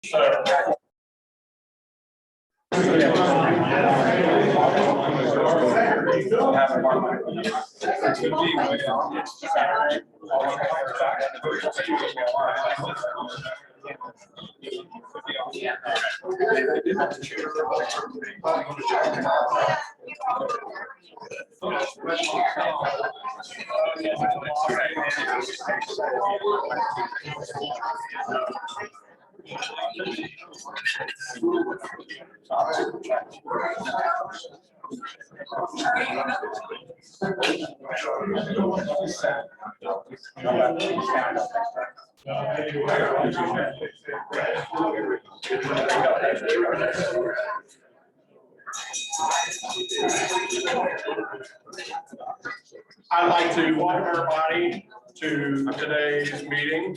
I'd like to welcome everybody to today's meeting.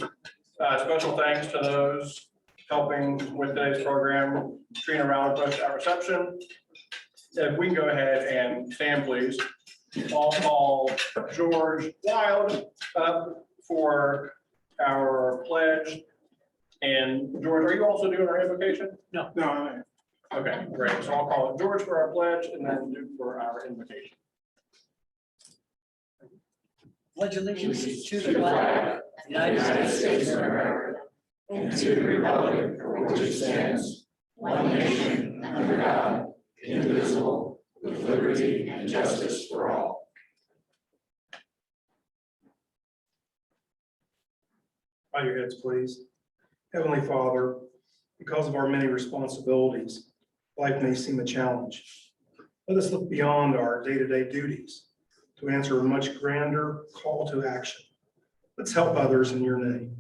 Special thanks to those helping with today's program. Trina Rowland at reception. If we can go ahead and stand, please. I'll call George Wild up for our pledge. And George, are you also doing our invocation? No. No. Okay, great. So I'll call George for our pledge and then Duke for our invocation. Pledge allegiance to the flag of the United States of America and to the republic for which it stands, one nation under God, indivisible, with liberty and justice for all. Bow your heads, please. Heavenly Father, because of our many responsibilities, life may seem a challenge. Let us look beyond our day-to-day duties to answer a much grander call to action. Let's help others in your name.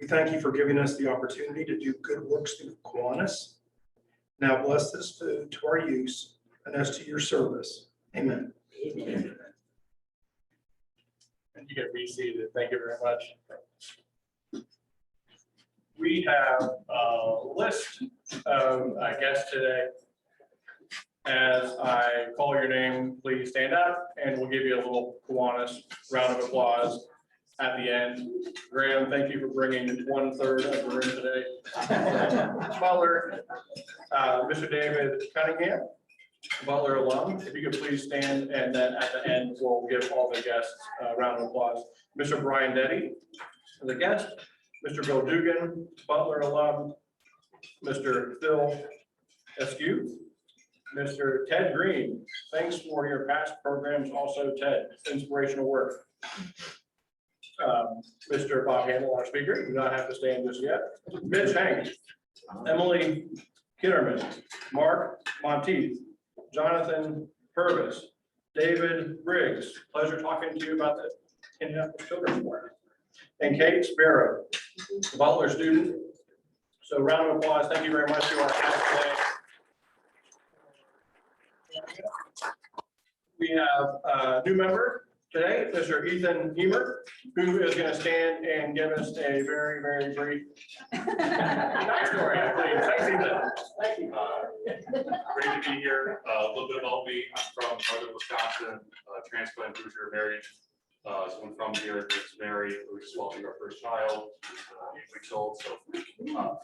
We thank you for giving us the opportunity to do good works through Kiwanis. Now bless this food to our use and us to your service. Amen. Amen. And you get reseated. Thank you very much. We have a list of guests today. As I call your name, please stand up and we'll give you a little Kiwanis round of applause at the end. Graham, thank you for bringing 1/3 of the room today. Butler, Mr. David Cunningham, Butler alum, if you could please stand, and then at the end, we'll give all the guests a round of applause. Mr. Brian Detty, the guest, Mr. Bill Dugan, Butler alum, Mr. Phil Eskew, Mr. Ted Green, thanks for your past programs, also Ted, inspirational work. Mr. Bob Hammel, our speaker, you do not have to stand just yet. Mitch Hank, Emily Kitterman, Mark Monteith, Jonathan Purvis, David Briggs, pleasure talking to you about the Indianapolis Children's Board, and Kate Sparrow, the Butler student. So round of applause, thank you very much to our guests today. We have a new member today, Mr. Ethan Hemer, who is going to stand and give us a very, very brief backstory, please. Thanks, Ethan. Thank you. Great to be here. A little bit about me. I'm from northern Wisconsin, transplant Hoosier married. Someone from here is married. We're just welcoming our first child, 8 weeks old. So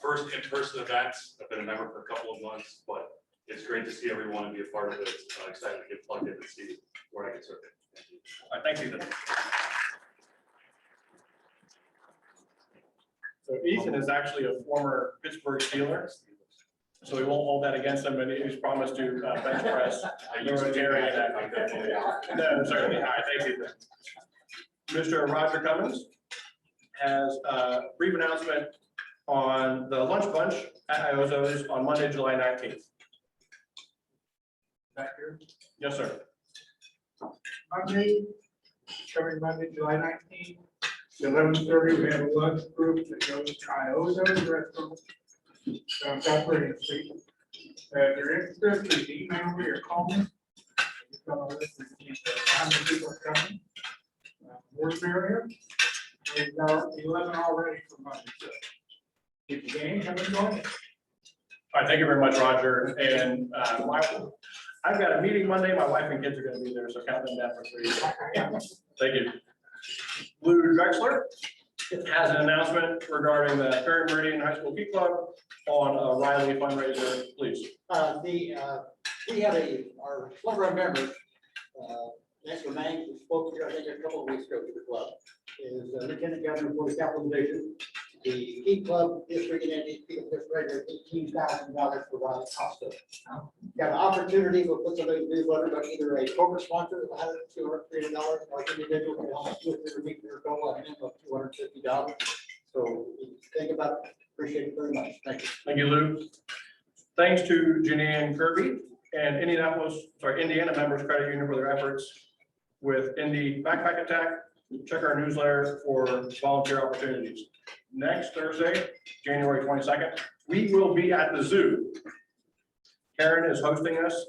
first in-person event. I've been a member for a couple of months, but it's great to see everyone and be a part of it. Excited to get plugged in and see where I can serve it. Thank you. All right, thanks, Ethan. So Ethan is actually a former Pittsburgh Steeler, so we won't hold that against him, and he's promised to bench press. No, certainly. All right, thanks, Ethan. Mr. Roger Cummins has a brief announcement on the lunch bunch at Iozo's on Monday, July 19th. Back here. Yes, sir. Monday, coming Monday, July 19th, 11:30, we have a lunch group that goes to Iozo's restaurant on South Green Street. If you're interested, please email me or call me. How many people are coming? Work area. We've got 11 already for Monday. So if you game, have a join. All right, thank you very much, Roger. And I've got a meeting Monday. My wife and kids are going to be there, so count them down for 3. Thank you. Lou Drexler has an announcement regarding the Perry Meridian High School Key Club on Riley fundraiser, please. We have one of our members, next to Mang, who spoke here, I think, a couple of weeks ago to the club, is Lieutenant Governor for the Capital Division. The Key Club District and Indy people just raised $18,000 for Riley Hospital. Got an opportunity, we'll put something in the newsletter, but either a corporate sponsor, $100, $200, $300, or individual can help with their meet their goal, a minimum of $250. So think about it. Appreciate it very much. Thank you. Thank you, Lou. Thanks to Janine Kirby and Indiana Members Credit Union for their efforts with Indy Backpack Attack. Check our newsletter for volunteer opportunities. Next Thursday, January 22nd, we will be at the zoo. Karen is hosting us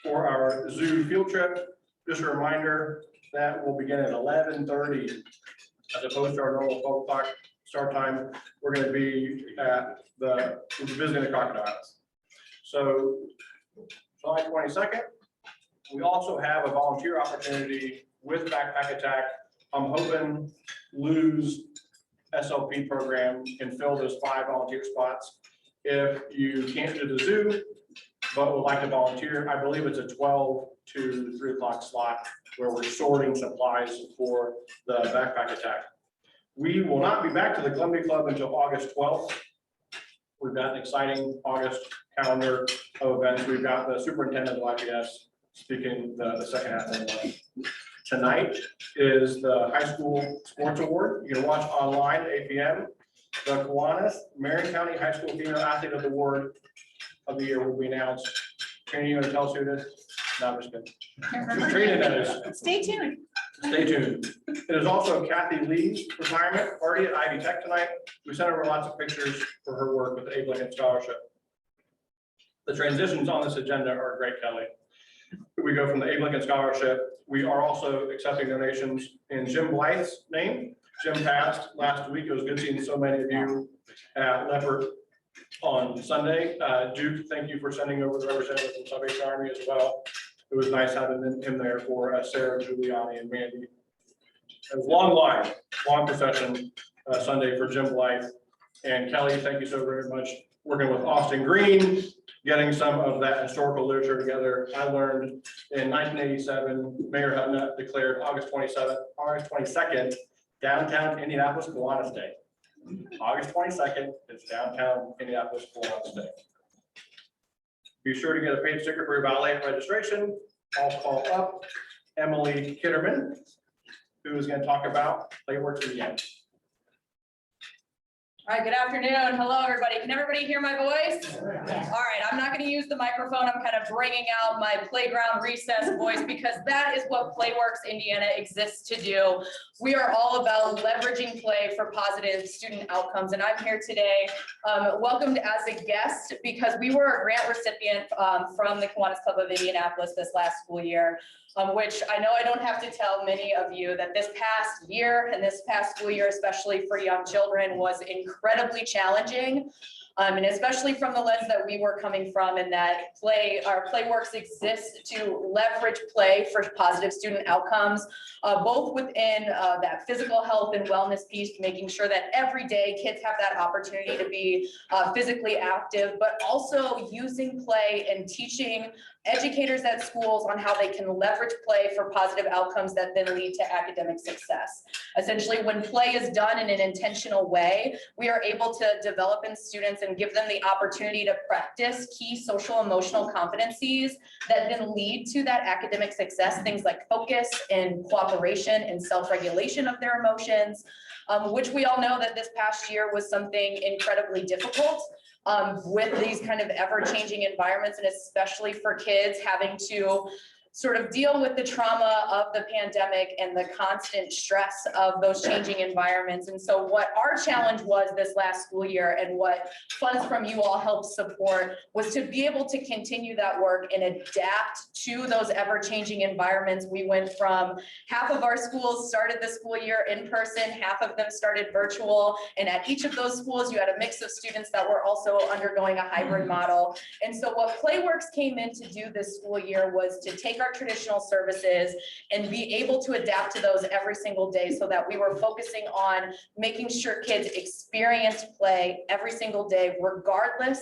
for our zoo field trip. Just a reminder that will begin at 11:30 as opposed to our normal 12 o'clock start time. We're going to be at visiting the crocodiles. So July 22nd, we also have a volunteer opportunity with Backpack Attack. I'm hoping Lou's SLP program can fill those 5 volunteer spots. If you can't do the zoo, but would like to volunteer, I believe it's a 12 to 3 o'clock slot where we're sorting supplies for the Backpack Attack. We will not be back to the Columbia Club until August 12th. We've got an exciting August calendar of events. We've got the superintendent of IPS speaking the second half of the month. Tonight is the high school sports award. You can watch online at 8 p.m. The Kiwanis Marion County High School Female Athlete of the Award of the Year will be announced. Trina, you want to tell us who it is? No, I'm just kidding. Trina knows. Stay tuned. Stay tuned. It is also Kathy Lee's retirement party at Ivy Tech tonight. We sent over lots of pictures for her work with the Abe Lincoln Scholarship. The transitions on this agenda are great, Kelly. We go from the Abe Lincoln Scholarship. We are also accepting donations in Jim Blythe's name. Jim passed last week. It was good seeing so many of you at Leopard on Sunday. Duke, thank you for sending over the representative from Salvation Army as well. It was nice having him there for Sarah, Giuliani, and Mandy. A long line, long procession Sunday for Jim Blythe. And Kelly, thank you so very much. Working with Austin Green, getting some of that historical literature together. I learned in 1987, Mayor Hutna declared August 22nd, downtown Indianapolis Kiwanis Day. August 22nd is downtown Indianapolis Kiwanis Day. Be sure to get a paid sticker for your valet registration. I'll call up Emily Kitterman, who is going to talk about PlayWorks in the end. All right, good afternoon. Hello, everybody. Can everybody hear my voice? All right, I'm not going to use the microphone. I'm kind of bringing out my playground recess voice because that is what PlayWorks Indiana exists to do. We are all about leveraging play for positive student outcomes. And I'm here today, welcomed as a guest because we were a grant recipient from the Kiwanis Club of Indianapolis this last school year. Which I know I don't have to tell many of you that this past year and this past school year, especially for young children, was incredibly challenging. And especially from the lens that we were coming from, and that our PlayWorks exists to leverage play for positive student outcomes, both within that physical health and wellness piece, making sure that every day kids have that opportunity to be physically active, but also using play and teaching educators at schools on how they can leverage play for positive outcomes that then lead to academic success. Essentially, when play is done in an intentional way, we are able to develop in students and give them the opportunity to practice key social emotional competencies that then lead to that academic success, things like focus and cooperation and self-regulation of their emotions, which we all know that this past year was something incredibly difficult. With these kind of ever-changing environments, and especially for kids having to sort of deal with the trauma of the pandemic and the constant stress of those changing environments. And so what our challenge was this last school year, and what funds from you all helped support, was to be able to continue that work and adapt to those ever-changing environments. We went from half of our schools started the school year in person, half of them started virtual, and at each of those schools you had a mix of students that were also undergoing a hybrid model. And so what PlayWorks came in to do this school year was to take our our traditional services and be able to adapt to those every single day, so that we were focusing on making sure kids experience play every single day, regardless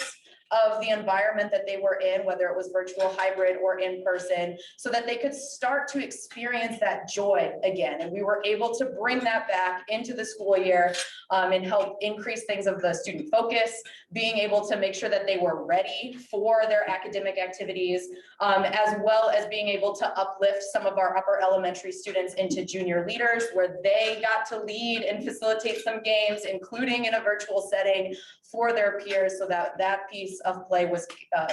of the environment that they were in, whether it was virtual, hybrid, or in person, so that they could start to experience that joy again. And we were able to bring that back into the school year and help increase things of the student focus, being able to make sure that they were ready for their academic activities, as well as being able to uplift some of our upper elementary students into junior leaders, where they got to lead and facilitate some games, including in a virtual setting for their peers, so that that piece of play was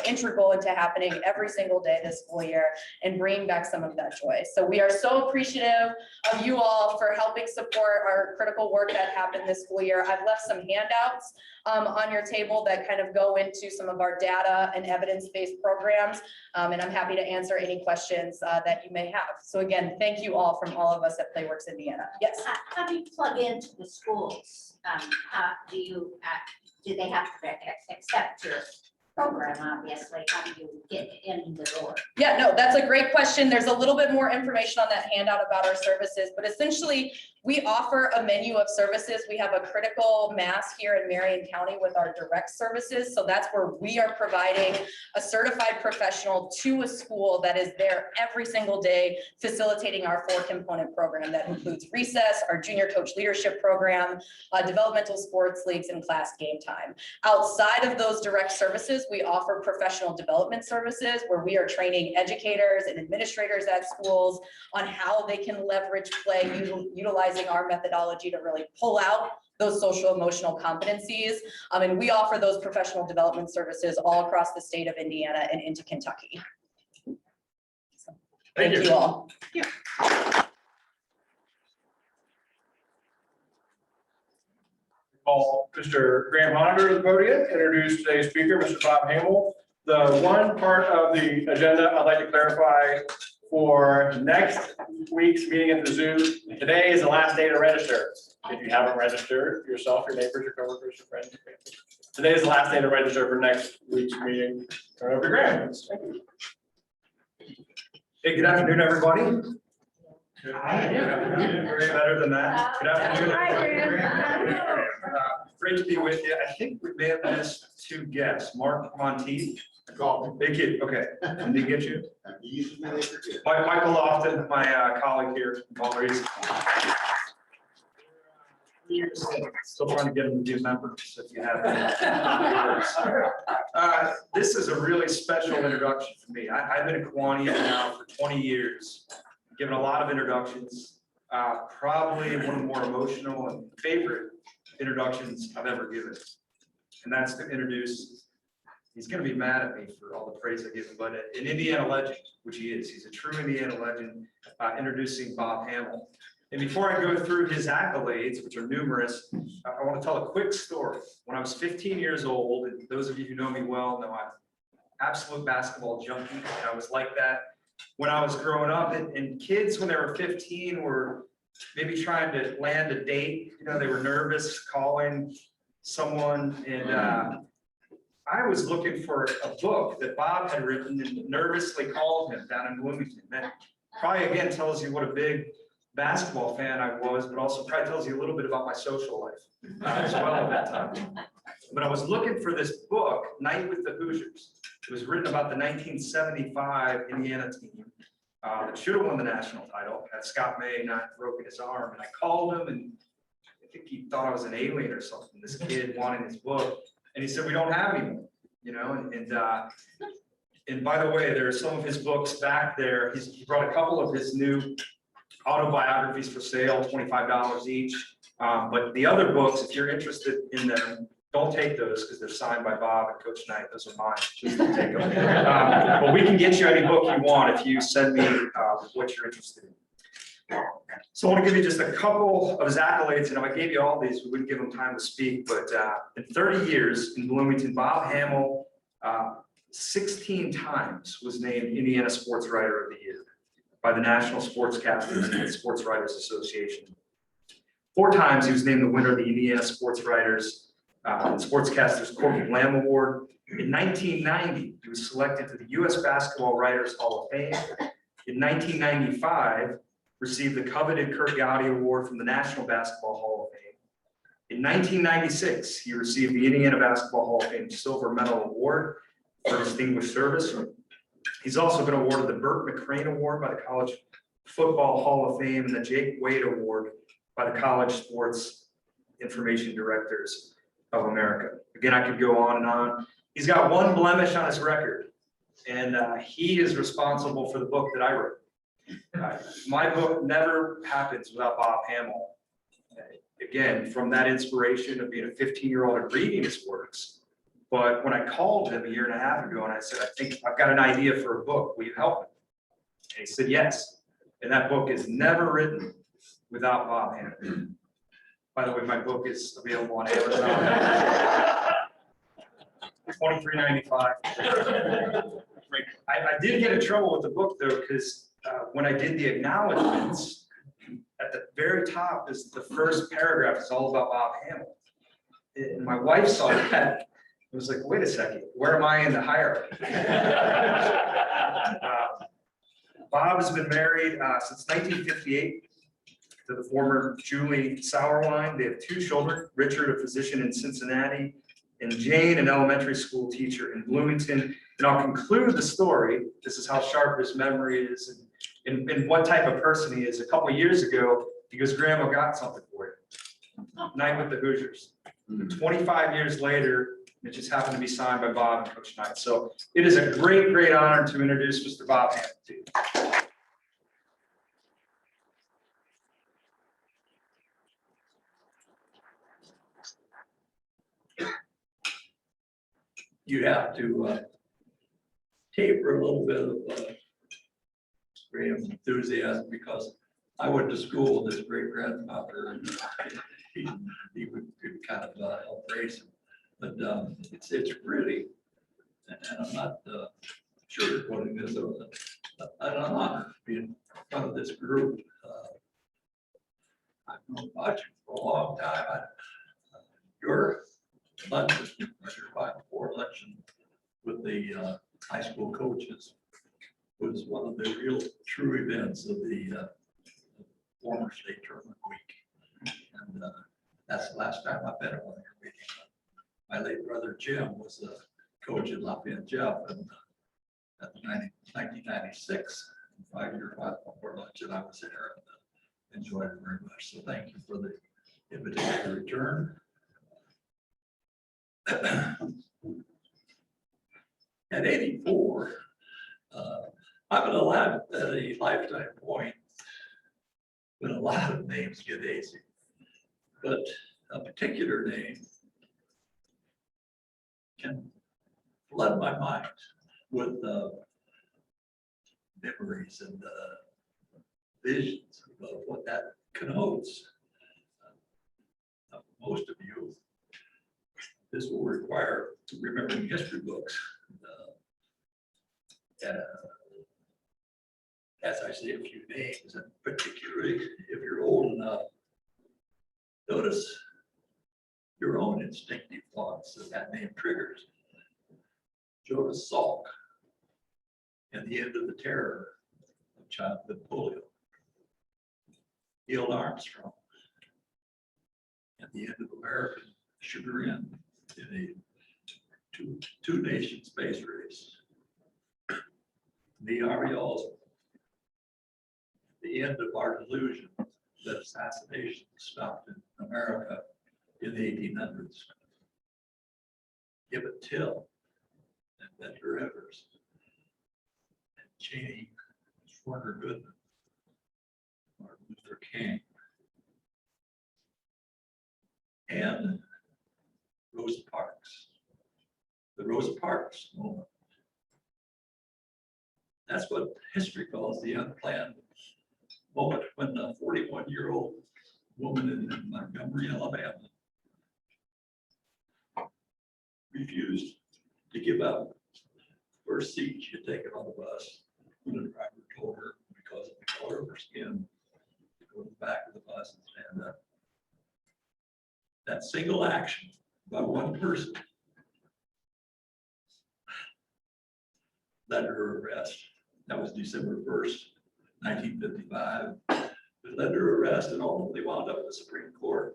integral into happening every single day this school year and bringing back some of that joy. So we are so appreciative of you all for helping support our critical work that happened this school year. I've left some handouts on your table that kind of go into some of our data and evidence-based programs. And I'm happy to answer any questions that you may have. So again, thank you all from all of us at PlayWorks Indiana. Yes. How do you plug into the schools? How do they have to accept your program, obviously? How do you get in the door? Yeah, no, that's a great question. There's a little bit more information on that handout about our services, but essentially we offer a menu of services. We have a critical mass here in Marion County with our direct services. So that's where we are providing a certified professional to a school that is there every single day, facilitating our 4-component program that includes recess, our junior coach leadership program, developmental sports leagues, and class game time. Outside of those direct services, we offer professional development services where we are training educators and administrators at schools on how they can leverage play, utilizing our methodology to really pull out those social emotional competencies. And we offer those professional development services all across the state of Indiana and into Kentucky. So, thank you all. Call Mr. Graham Honaker to the podium, introduce today's speaker, Mr. Bob Hammel. The one part of the agenda I'd like to clarify for next week's meeting at the zoo, today is the last day to register. If you haven't registered, yourself, your neighbors, your coworkers, your friends, your family. Today is the last day to register for next week's meeting. Turn over to Graham. Thank you. Hey, good afternoon, everybody. Better than that. Good afternoon. Great to be with you. I think we may have missed 2 guests. Mark Monteith. Thank you. Okay. Did he get you? Michael Lofton, my colleague here. Still trying to get him to be a member, so if you have. This is a really special introduction for me. I've been a Kiwanis now for 20 years, given a lot of introductions. Probably one of the more emotional and favorite introductions I've ever given. And that's to introduce, he's going to be mad at me for all the praise I give him, but an Indiana legend, which he is. He's a true Indiana legend, introducing Bob Hammel. And before I go through his accolades, which are numerous, I want to tell a quick story. When I was 15 years old, and those of you who know me well know I'm an absolute basketball junkie, and I was like that when I was growing up. And kids, when they were 15, were maybe trying to land a date. You know, they were nervous calling someone, and I was looking for a book that Bob had written and nervously called him down in Bloomington. That probably again tells you what a big basketball fan I was, but also probably tells you a little bit about my social life as well at that time. But I was looking for this book, Night with the Hoosiers. It was written about the 1975 Indiana team that should have won the national title, had Scott May not broken his arm. And I called him, and I think he thought I was an alien or something, this kid wanting his book. And he said, we don't have any, you know, and by the way, there are some of his books back there. He brought a couple of his new autobiographies for sale, $25 each. But the other books, if you're interested in them, don't take those because they're signed by Bob and Coach Knight. Those are mine. Please don't take them. But we can get you any book you want if you send me what you're interested in. So I want to give you just a couple of his accolades. And if I gave you all these, we wouldn't give him time to speak. But in 30 years in Bloomington, Bob Hammel 16 times was named Indiana Sports Writer of the Year by the National Sportscasters and Sports Writers Association. 4 times he was named the winner of the Indiana Sports Writers and Sportscasters Corky Lamb Award. In 1990, he was selected to the U.S. Basketball Writers Hall of Fame. In 1995, received the coveted Kurt Gowdy Award from the National Basketball Hall of Fame. In 1996, he received the Indiana Basketball Hall of Fame Silver Medal Award for distinguished service. He's also been awarded the Burt McCrane Award by the College Football Hall of Fame and the Jake Wade Award by the College Sports Information Directors of America. Again, I could go on and on. He's got one blemish on his record, and he is responsible for the book that I wrote. My book never happens without Bob Hammel. Again, from that inspiration of being a 15-year-old and reading his works. But when I called him a year and a half ago and I said, I think I've got an idea for a book, will you help me? And he said, yes. And that book is never written without Bob Hammel. By the way, my book is available on Amazon. $23.95. I did get in trouble with the book though, because when I did the acknowledgements, at the very top is the first paragraph is all about Bob Hammel. And my wife saw that. It was like, wait a second, where am I in the hierarchy? Bob has been married since 1958 to the former Julie Sauerwein. They have 2 children, Richard, a physician in Cincinnati, and Jane, an elementary school teacher in Bloomington. And I'll conclude the story. This is how sharp his memory is and what type of person he is. A couple of years ago, he goes, Grandma, got something for you. Night with the Hoosiers. 25 years later, it just happened to be signed by Bob and Coach Knight. So it is a great, great honor to introduce Mr. Bob Hammel to you. You have to taper a little bit of Graham's enthusiasm, because I went to school with his great grandfather, and he would kind of help raise him. But it's really, and I'm not sure what it is, an honor to be in front of this group. I've known watching for a long time. Your lunch, your 5-4 luncheon with the high school coaches was one of the real true events of the former state tournament week. And that's the last time I've been at one of your meetings. My late brother Jim was a coach at Lafayette Jeff and at the 1996 5-year 5-4 luncheon. I was there and enjoyed it very much. So thank you for the invitation to return. At 84, I'm at a lifetime point when a lot of names get hazy, but a particular name can flood my mind with memories and visions of what that connotes. Most of you, this will require remembering history books. As I say, a few names, and particularly if you're old enough, notice your own instinctive thoughts that name triggers. Jonas Salk and the end of the terror of childhood polio. Neil Armstrong and the end of American chagrin in a two-nation space race. The Ariels, the end of our delusion that assassination stopped in America in the 1800s. Emmett Till and Medgar Evers and Cheney, Warner Goodman, Martin Luther King, and Rosa Parks. The Rosa Parks moment. That's what history calls the unplanned moment, when a 41-year-old woman in Montgomery, Alabama, refused to give up first seat she had taken on the bus when the driver told her, because of the color of her skin, to go to the back of the bus and stand up. That single action by one person led to her arrest. That was December 1st, 1955, that led to her arrest and ultimately wound up in the Supreme Court.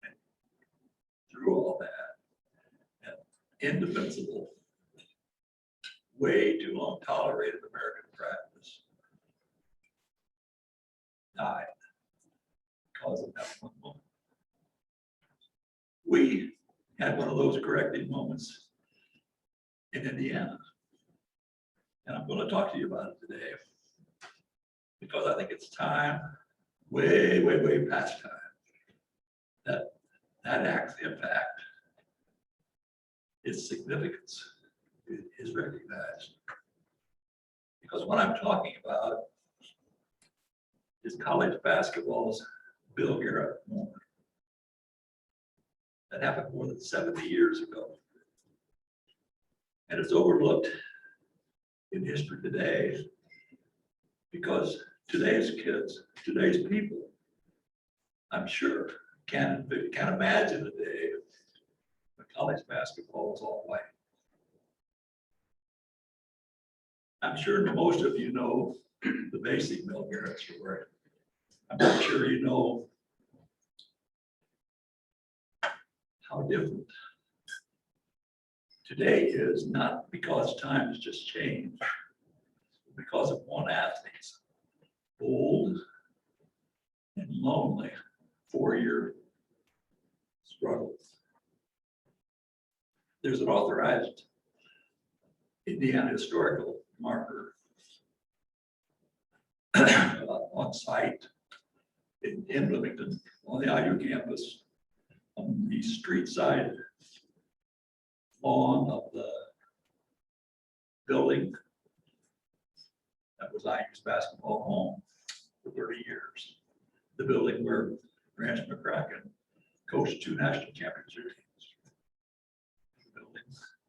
And through all that, an indefensible, way too long tolerated American practice died because of that one moment. We had one of those correcting moments in Indiana. And I'm going to talk to you about it today because I think it's time, way, way, way past time, that that act's impact, its significance is recognized. Because what I'm talking about is college basketball's Bill Garrett moment. That happened more than 70 years ago. And it's overlooked in history today because today's kids, today's people, I'm sure can't imagine a day when college basketball was all white. I'm sure most of you know the basic Bill Garrett story. I'm not sure you know how different today is, not because times just changed, but because of one athlete's bold and lonely 4-year struggle. There's an authorized Indiana historical marker on site in Bloomington on the IU campus on the street side lawn of the building that was IU's basketball home for 30 years. The building where Branch McCracken coached 2 national championship teams. The building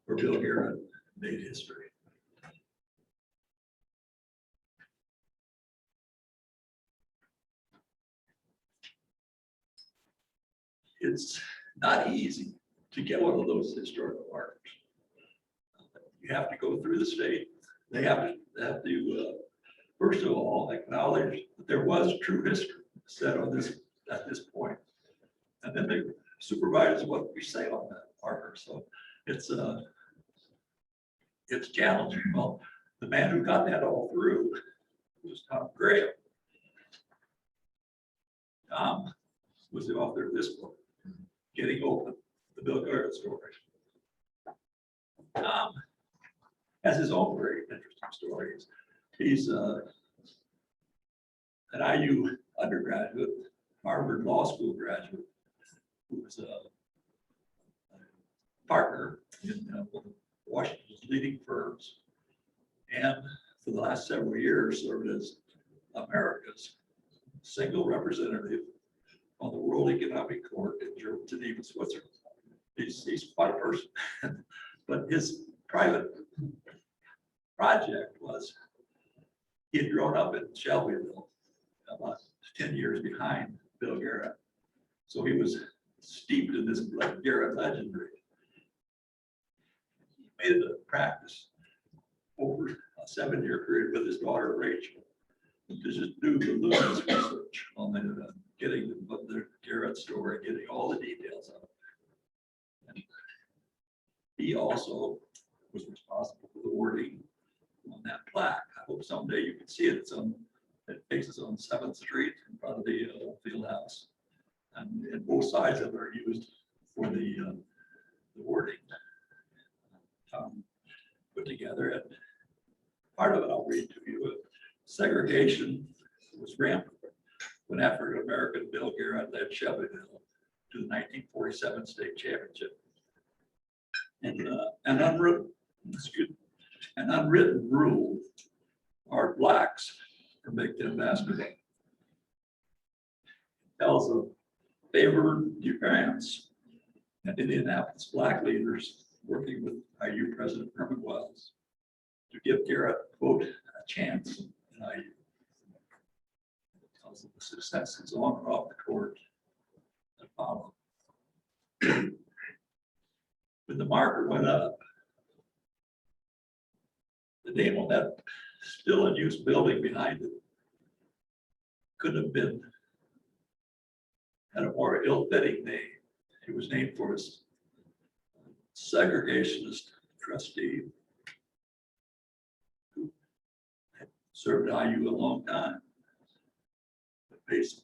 where Bill Garrett made history. It's not easy to get one of those historical markers. You have to go through the state. They have to first of all, acknowledge that there was true history said on this at this point, and then they supervise what we say on that marker. So it's challenging. Well, the man who got that all through was Tom Graham. Tom was the author of this book, Getting Open, the Bill Garrett story. Tom has his own very interesting stories. He's an IU undergraduate, Harvard Law School graduate, who was a partner in one of Washington's leading firms, and for the last several years served as America's single representative on the World Economic Court in Geneva, Switzerland. He's quite a person, but his private project was he had grown up in Shelbyville, about 10 years behind Bill Garrett. So he was steeped in this Garrett legendary. He made it a practice over a 7-year period with his daughter Rachel to just do the voluminous research on getting the Garrett story, getting all the details of it. And he also was responsible for the wording on that plaque. I hope someday you can see it. It faces on 7th Street in front of the field house. And both sides of it are used for the wording put together. And part of it I'll read to you. Segregation was rampant when African American Bill Garrett led Shelbyville to the 1947 state championship. And an unwritten rule are blacks from Big Ten basketball. Tells of favored grants and Indianapolis black leaders working with IU President Herman Wells to give Garrett, quote, a chance in IU. It tells of the successes on and off the court that followed. When the marker went up, the name on that still in use building behind it. Couldn't have been, had a more ill-fitting name. It was named for its segregationist trustee who had served IU a long time, but made some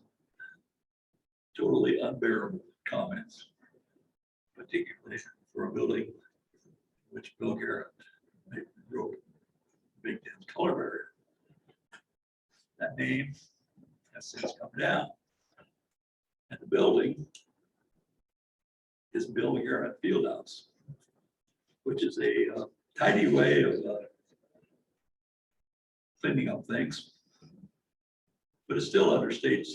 totally unbearable comments, particularly for a building which Bill Garrett wrote Big Ten's color barrier. That name has since come down. And the building is Bill Garrett Fieldhouse, which is a tidy way of cleaning up things, but it still understates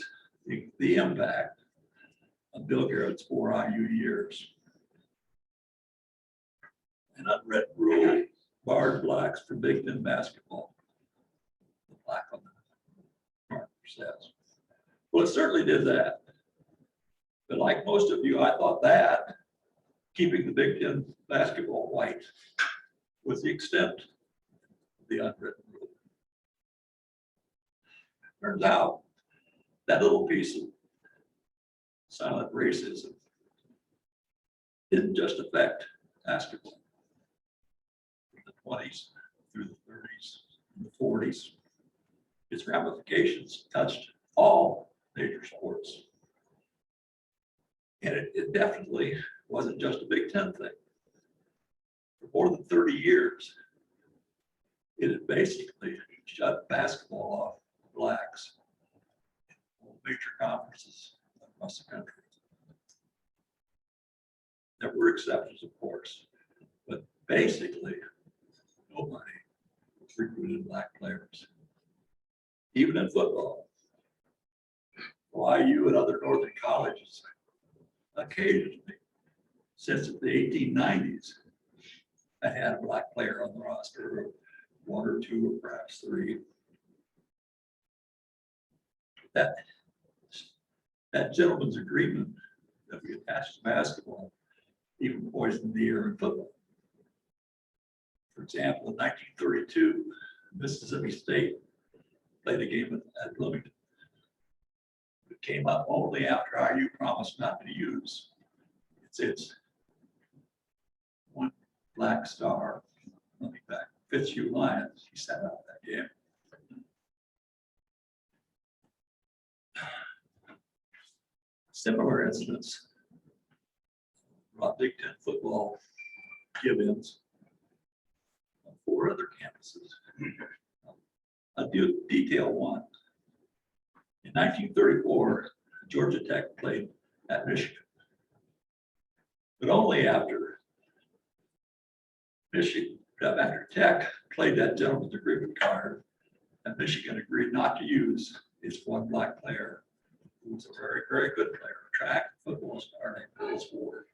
the impact of Bill Garrett's 4 IU years. An unwritten rule barred blacks from Big Ten basketball. The black on the marker says. Well, it certainly did that. But like most of you, I thought that keeping the Big Ten basketball white was the extent of the unwritten rule. Turns out that little piece of silent racism didn't just affect basketball. From the 20s through the 30s and the 40s, its ramifications touched all major sports. And it definitely wasn't just a Big Ten thing. For more than 30 years, it had basically shut basketball off blacks in all major conferences across the country. There were exceptions, of course, but basically nobody recruited black players, even in football. IU and other northern colleges occasionally, since the 1890s, I had a black player on the roster, or 1 or 2 or perhaps 3. That gentleman's agreement that we attached to basketball even poisoned the air in football. For example, in 1932, Mississippi State played a game at Bloomington. It came up only after IU promised not to use its one black star running back, Fitzhugh Lyons. He sat out that game. Similar incidents brought Big Ten football give-ins on 4 other campuses. I'll do detail 1. In 1934, Georgia Tech played at Michigan, but only after Tech played that gentleman's agreement card, and Michigan agreed not to use its one black player, who was a very, very good player, a track and football star named Bill Ward.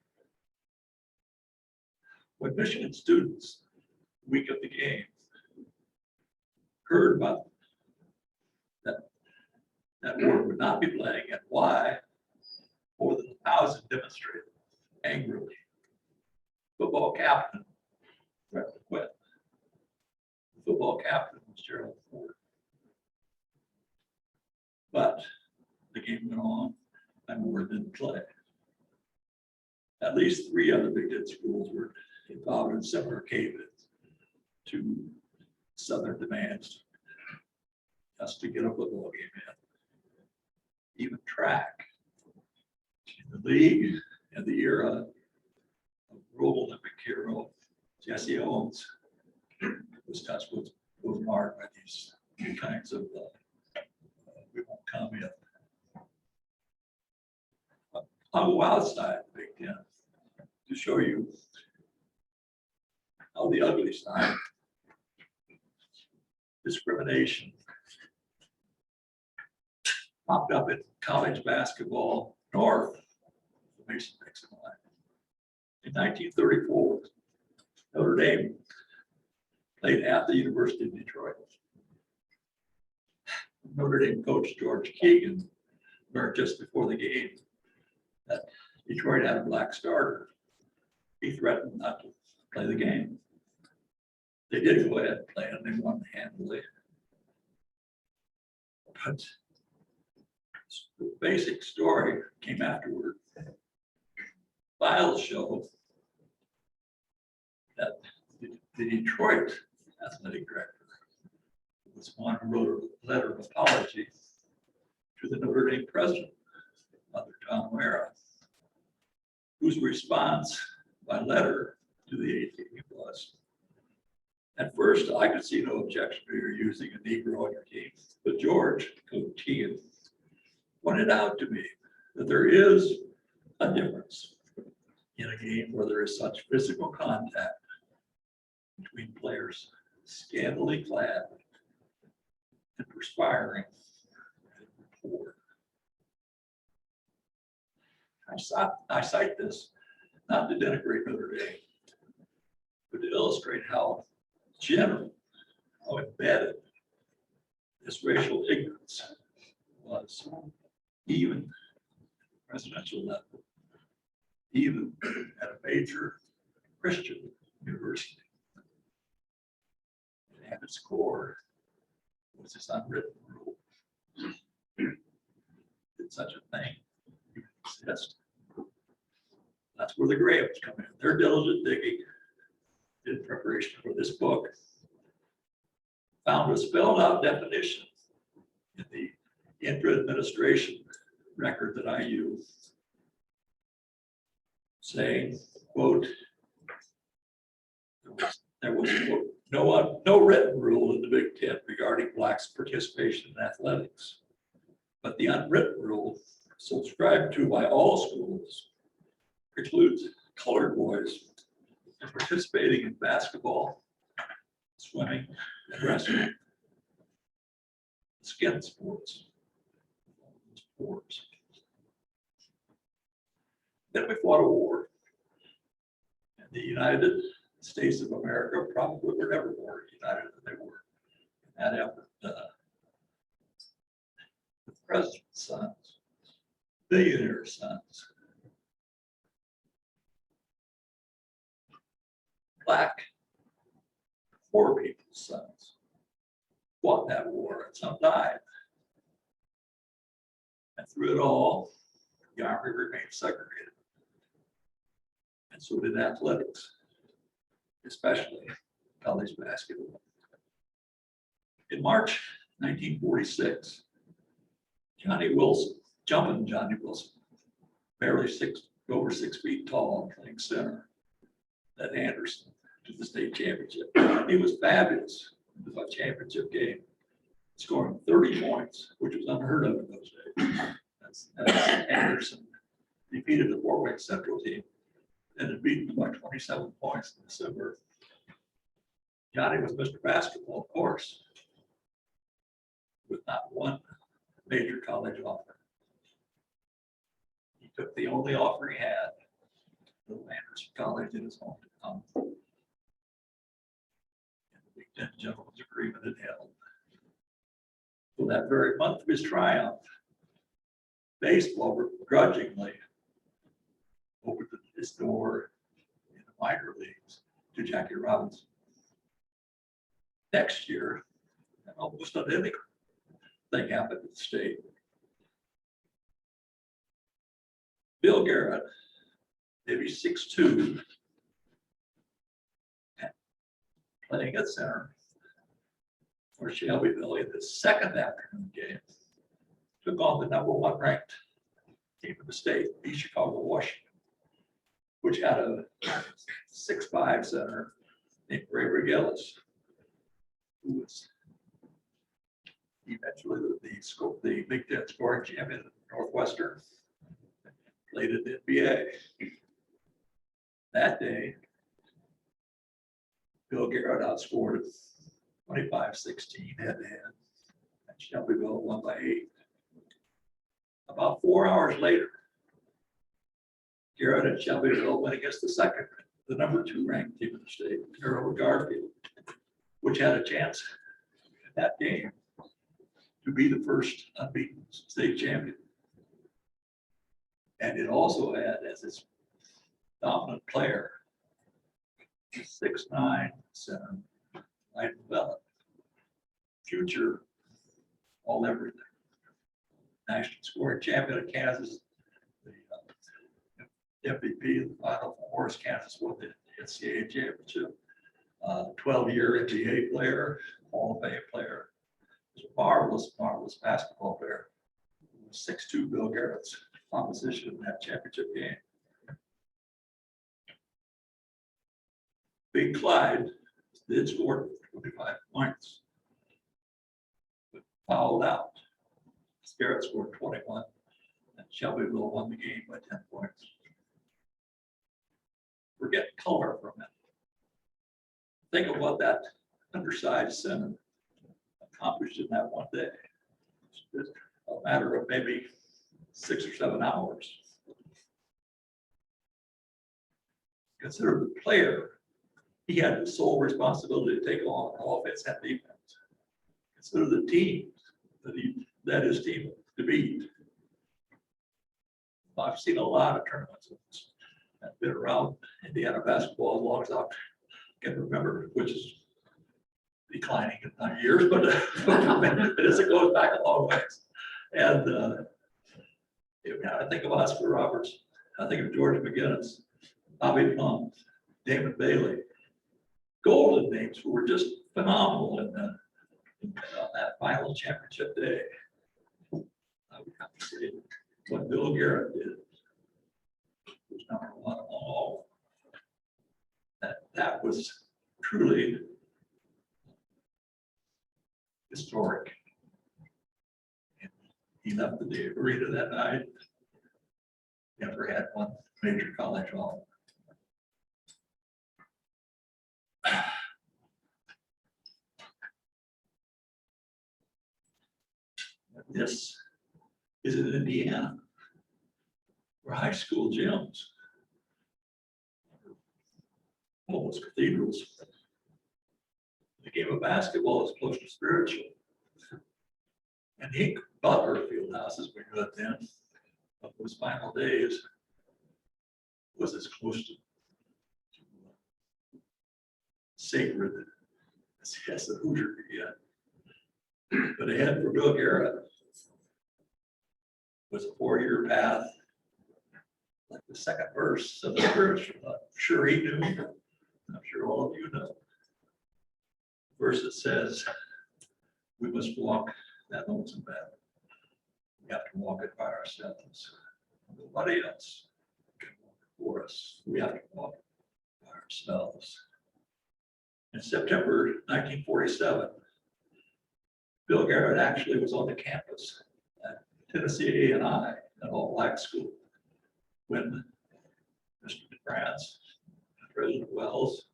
When Michigan students, the week of the game, heard about that Ward would not be playing and why, more than 1,000 demonstrated angrily. Football captain threatened to quit. The football captain was Gerald Ford. But the game went on and Ward didn't play. At least 3 other Big Ten schools were involved in similar cave-ins to Southern demands just to get a football game in. Even track in the league in the era of World Olympic hero Jesse Owens was touched with marked by these kinds of we won't comment. I'll go outside the Big Ten to show you how the ugly side, discrimination, popped up in college basketball north of the Mason-Dixon line. In 1934, Notre Dame played at the University of Detroit. Notre Dame coach George Keegan learned just before the game that Detroit had a black starter. He threatened not to play the game. They did go ahead and play, and they won handily. But the basic story came afterward. Files show that the Detroit athletic director was one who wrote a letter of apology to the Notre Dame president, Mother Tom Mara, whose response by letter to the ATV was, at first, I could see no objection to your using a Negro on your team, but George, Coach Keegan, pointed out to me that there is a difference in a game where there is such physical contact between players scantily clad and perspiring and poor. I cite this not to denigrate Notre Dame, but to illustrate how general, how embedded this racial ignorance was, even at the presidential level, even at a major Christian university. And at its core was this unwritten rule. Did such a thing even exist? That's where the Grahams come in. Their diligent digging in preparation for this book found a spelled out definition in the intra-administration record that I use, saying, quote, there was quote, no written rule in the Big Ten regarding blacks' participation in athletics, but the unwritten rule subscribed to by all schools precludes colored boys from participating in basketball, swimming, and wrestling, skin sports, sports. Then we fought a war, and the United States of America probably were never more united than they were in that effort. The president's sons, billionaire sons, black, poor people's sons fought that war, and some died. And through it all, the Army remained segregated. And so did athletics, especially college basketball. In March 1946, jumping Johnny Wilson, barely over 6 feet tall and playing center, led Anderson to the state championship. He was fabulous in the championship game, scoring 30 points, which was unheard of in those days. That's Anderson defeated the Fort Wayne Central team and had beaten them by 27 points in December. Johnny was Mr. Basketball, of course, with not one major college offer. He took the only offer he had, little Anderson College in his hometown. And the Big Ten Gentlemen's Agreement had held. So that very month of his triumph, baseball begrudgingly opened his door in the minor leagues to Jackie Robinson. Next year, an almost identical thing happened at the state. Bill Garrett, maybe 6'2", playing at center for Shelbyville in the second afternoon game, took on the #1 ranked team in the state, the Chicago Washington, which had a 6'5" center named Ray Gillis, who was eventually the Big Ten scoring champion at Northwestern, played in the NBA. That day, Bill Garrett outscored 25-16 head-to-head, and Shelbyville won by 8. About 4 hours later, Garrett and Shelbyville went against the #2 ranked team in the state, Carroll Garfield, which had a chance in that game to be the first unbeaten state champion. And it also had as its dominant player, 6'9" center, light developed, future all everything, national scoring champion of Kansas, the MVP of the Final Four. Kansas won the NCAA championship. 12-year NBA player, Hall of Fame player. He was a marvelous basketball player. 6'2" Bill Garrett's opposition in that championship game. Big Clyde did score 25 points, but fouled out. Garrett scored 21, and Shelbyville won the game by 10 points. Forget color for a minute. Think of what that undersized center accomplished in that one day. It's a matter of maybe 6 or 7 hours. Consider the player. He had the sole responsibility to take on offense and defense. Consider the team that he led his team to beat. I've seen a lot of tournaments. I've been around Indiana basketball as long as I can remember, which is declining in my years, but it goes back a long ways. And I think of Oscar Roberts, I think of George McGinnis, Bobby Plum, Damon Bailey, golden names who were just phenomenal in that final championship day. I would have to say what Bill Garrett did was number one among all. That was truly historic. And he left the arena that night. Never had one major college home. This is in Indiana, where high school gyms, almost cathedrals. The game of basketball is close to spiritual. And Hank Butler Fieldhouse, as we knew it then, of those final days, was as close to sacred as the Hoosier could get. But ahead for Bill Garrett was a 4-year path, like the second verse of the spiritual. I'm sure he knew. I'm sure all of you know. Verse that says, we must walk that lonesome path. We have to walk it by ourselves. Nobody else can walk it for us. We have to walk it by ourselves. In September 1947, Bill Garrett actually was on the campus at Tennessee A&I, an all-black school, when Mr. DeFrance, President Wells,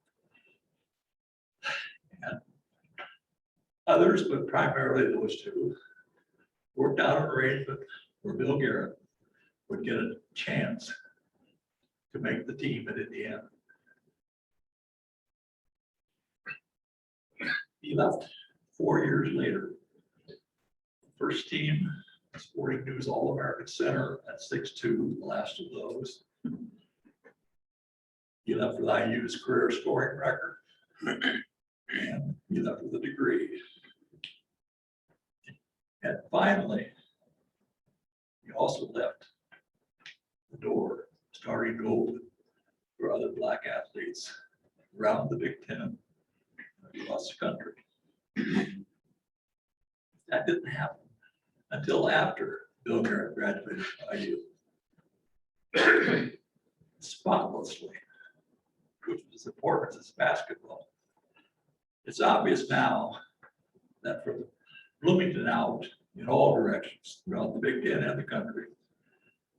and others, but primarily those two, worked out an arrangement where Bill Garrett would get a chance to make the team at Indiana. He left 4 years later. First team, Sporting News All-American Center at 6'2", the last of those. He left with IU's career scoring record, and he left with a degree. And finally, he also left the door starting to open for other black athletes around the Big Ten across the country. That didn't happen until after Bill Garrett graduated from IU. Spotlessly, which was important as basketball. It's obvious now that from Bloomington out in all directions throughout the Big Ten and the country,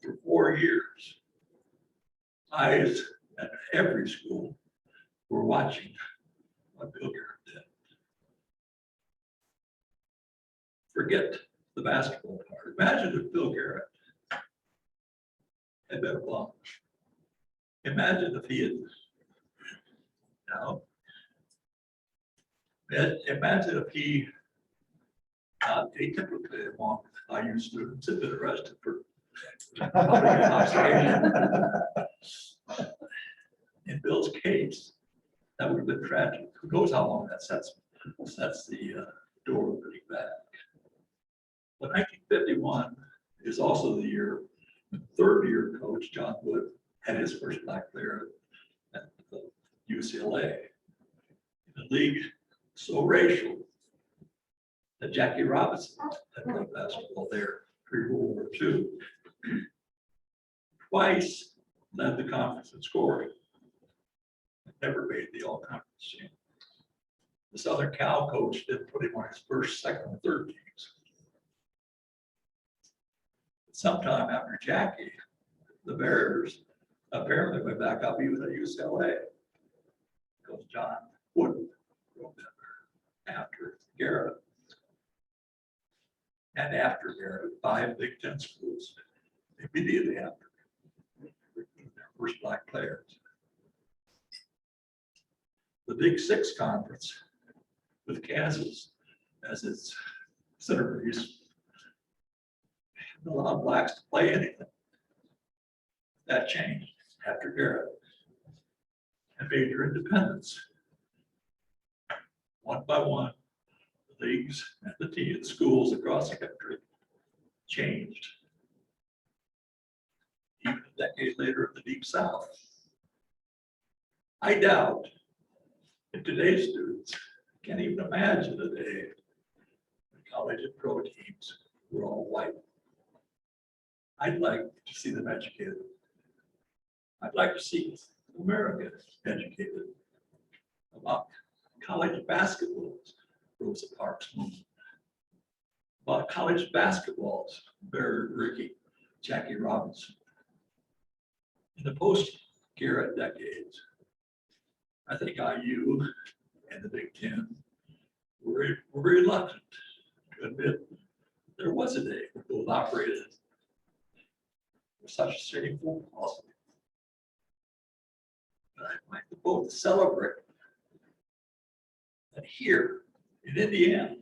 for 4 years, eyes at every school were watching what Bill Garrett did. Forget the basketball part. Imagine if Bill Garrett had been a bum. Imagine if he had, imagine if he, atypically among IU students, had been arrested for public intoxication. In Bill's case, that would have been tragic. Who knows how long that sets the door opening back. But 1951 is also the year, third year coach John Wood had his first black player at UCLA. The league so racial that Jackie Robinson had played basketball there pre-World War II. Twice led the conference in scoring. Never made the all-conference team. The Southern Cal coach didn't put him on his first, second, and third teams. Sometime after Jackie, the Bears apparently went back up even at UCLA. Because John Wooden wrote that after Garrett. And after Garrett, 5 Big Ten schools immediately after recruited their first black players. The Big Six Conference with Kansas as its centerpiece allowed blacks to play anything. That changed after Garrett and major independence. One by one, the leagues and the schools across the country changed. Even a decade later in the Deep South. I doubt if today's students can't even imagine a day when college and pro teams were all white. I'd like to see them educated. I'd like to see America educated about college basketball's Rosa Parks movement, about college basketball's Barry Rickey, Jackie Robinson. In the post-Garrett decades, I think IU and the Big Ten were reluctant to admit there was a day when both operated with such a shameful policy. But I'd like to both celebrate that here in Indiana,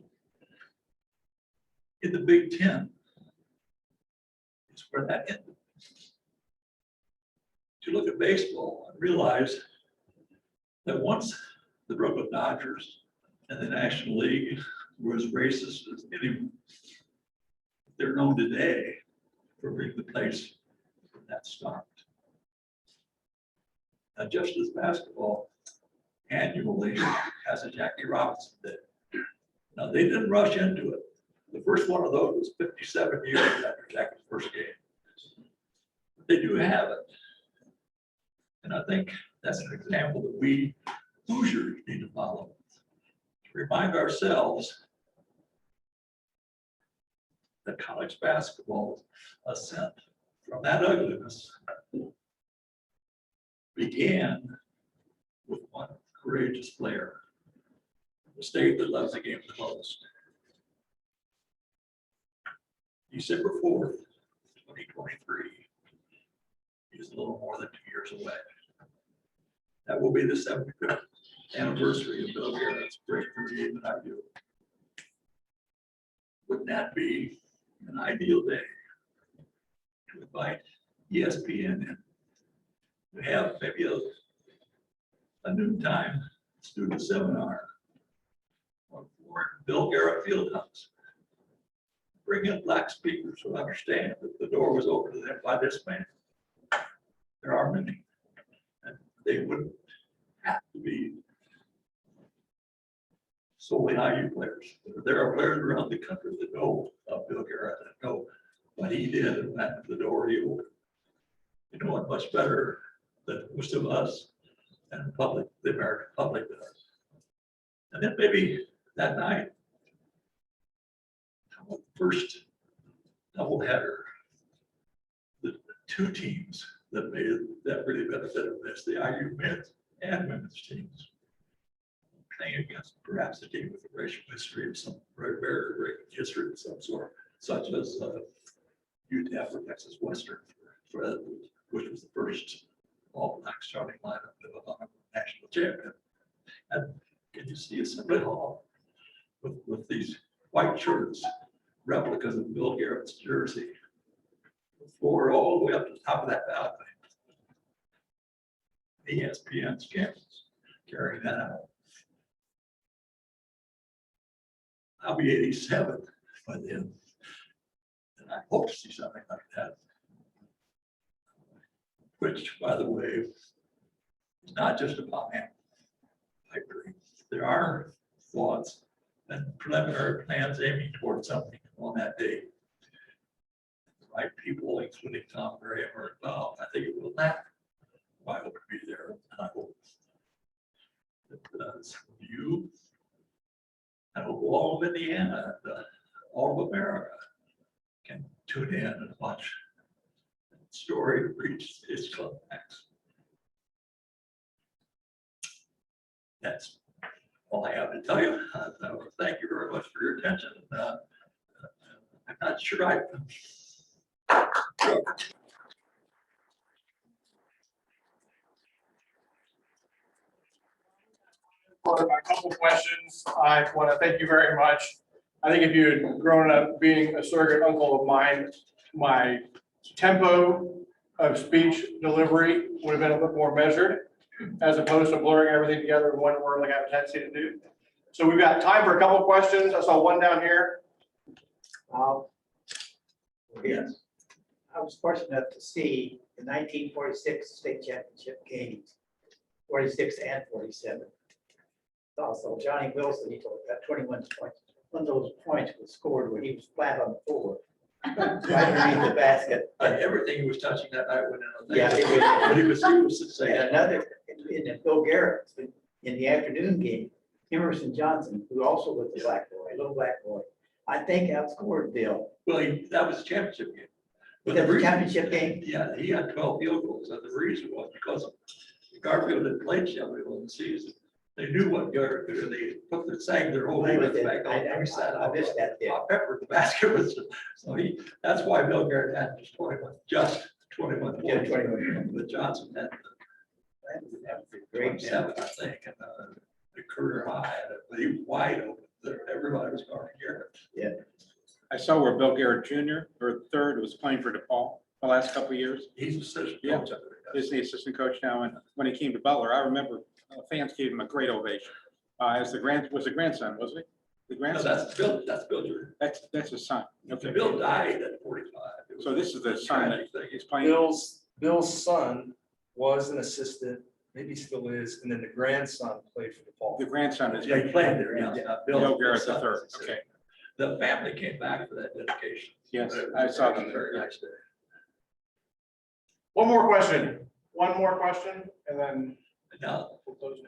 in the Big Ten, is where that ended. To look at baseball and realize that once the Brooklyn Dodgers and the National League were as racist as anyone, they're known today for being the place where that stopped. Now, just as basketball annually has a Jackie Robinson Day. Now, they didn't rush into it. The first one of those was 57 years after Jackie's first game. But they do have it. And I think that's an example that we Hoosiers need to follow. To remind ourselves that college basketball's ascent from that ugliness began with one courageous player, the state that loves the game the most. December 4th, 2023 is a little more than 2 years away. That will be the 75th anniversary of Bill Garrett's breakthrough game at IU. Wouldn't that be an ideal day to invite ESPN in to have maybe a noontime student seminar on Bill Garrett Fieldhouse? Bring in black speakers who understand that the door was opened to them by this man. There are many, and they wouldn't have to be solely IU players. There are players around the country that know of Bill Garrett, that know what he did and that the door he opened. You know it much better than most of us and the public, the American public does. And then maybe that night, first doubleheader, the two teams that really benefited this, the IU men's and women's teams, playing against perhaps a team with a racial history of some very great history of some sort, such as UTEP or Texas Western, which was the first all-black starting lineup of a national champion. And can you see Assembly Hall with these white shirts, replicas of Bill Garrett's jersey, the floor all the way up to the top of that balcony. ESPN's cameras carrying that out. I'll be 87 by then. And I hope to see something like that. Which, by the way, is not just about Hammel. I agree. There are thoughts and preliminary plans aiming towards something on that day. Right people, including Tom Graham, are involved. I think it will happen. I hope to be there, and I hope that you, I hope all of Indiana, all of America can tune in and watch the story reach its climax. That's all I have to tell you. Thank you very much for your attention. I'm not sure I. For a couple questions, I want to thank you very much. I think if you had grown up being a surrogate uncle of mine, my tempo of speech delivery would have been a bit more measured, as opposed to blurring everything together in one word like I have a tendency to do. So we've got time for a couple of questions. I saw one down here. Yes. I was fortunate to see the 1946 state championship games, 46 and 47. Also, Johnny Wilson, he told got 21 points. One of those points was scored when he was flat on the floor, right underneath the basket. Everything he was touching that night went in. Yeah, it was- But he was saying. And another, in the Bill Garrett, in the afternoon game, Emerson Johnson, who also was a black boy, a little black boy, I think outscored Bill. Well, that was a championship game. Was that the championship game? Yeah, he had 12 field goals, and the reason was because Garfield had played Shelbyville in the season. They knew what Garfield could do. They put the sang their whole defense back on. I missed that bit. Pepper, the basket was, so that's why Bill Garrett had just 21 Yeah, points. 21. But Johnson had Great. 27, I think, and the career high, but he was wide open. Everybody was guarding Garrett. I saw where Bill Garrett Jr. or third was playing for DePaul the last couple of years. He's assistant Yeah. coach up there. He's the assistant coach now, and when he came to Butler, I remember fans gave him a great ovation. As the grandson, wasn't he? The No, grandson? that's Bill Jr. That's his son. Okay. Bill died at 45. It was So this is the a son that tragic thing. he's playing. Bill's son was an assistant, maybe still is, and then the grandson played for The DePaul. grandson is. Yeah, he played there, yeah. Bill Garrett son the third. was assistant. Okay. The family came back for that dedication. Yes, It was I saw a them. Very nice day. One more question, and then Now, we'll close it.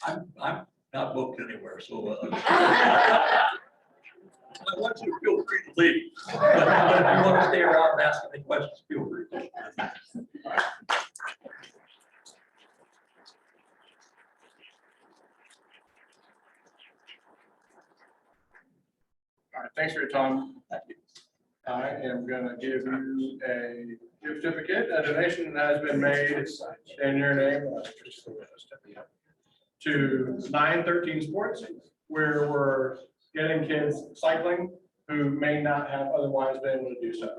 I'm not booked anywhere, so I want you to feel free to leave. But if you want to stay around and ask any questions, feel free. All right, thanks for your time. I am gonna give you a gift certificate. A donation has been made in your name to 913 Sports, where we're getting kids cycling who may not have otherwise been able to do so.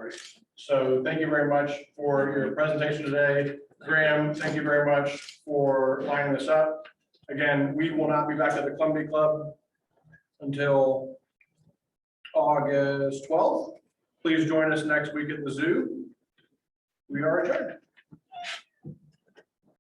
So thank you very much for your presentation today. Graham, thank you very much for lining this up. Again, we will not be back at the Columbia Club until August 12th. Please join us next week at the zoo. We are adjourned.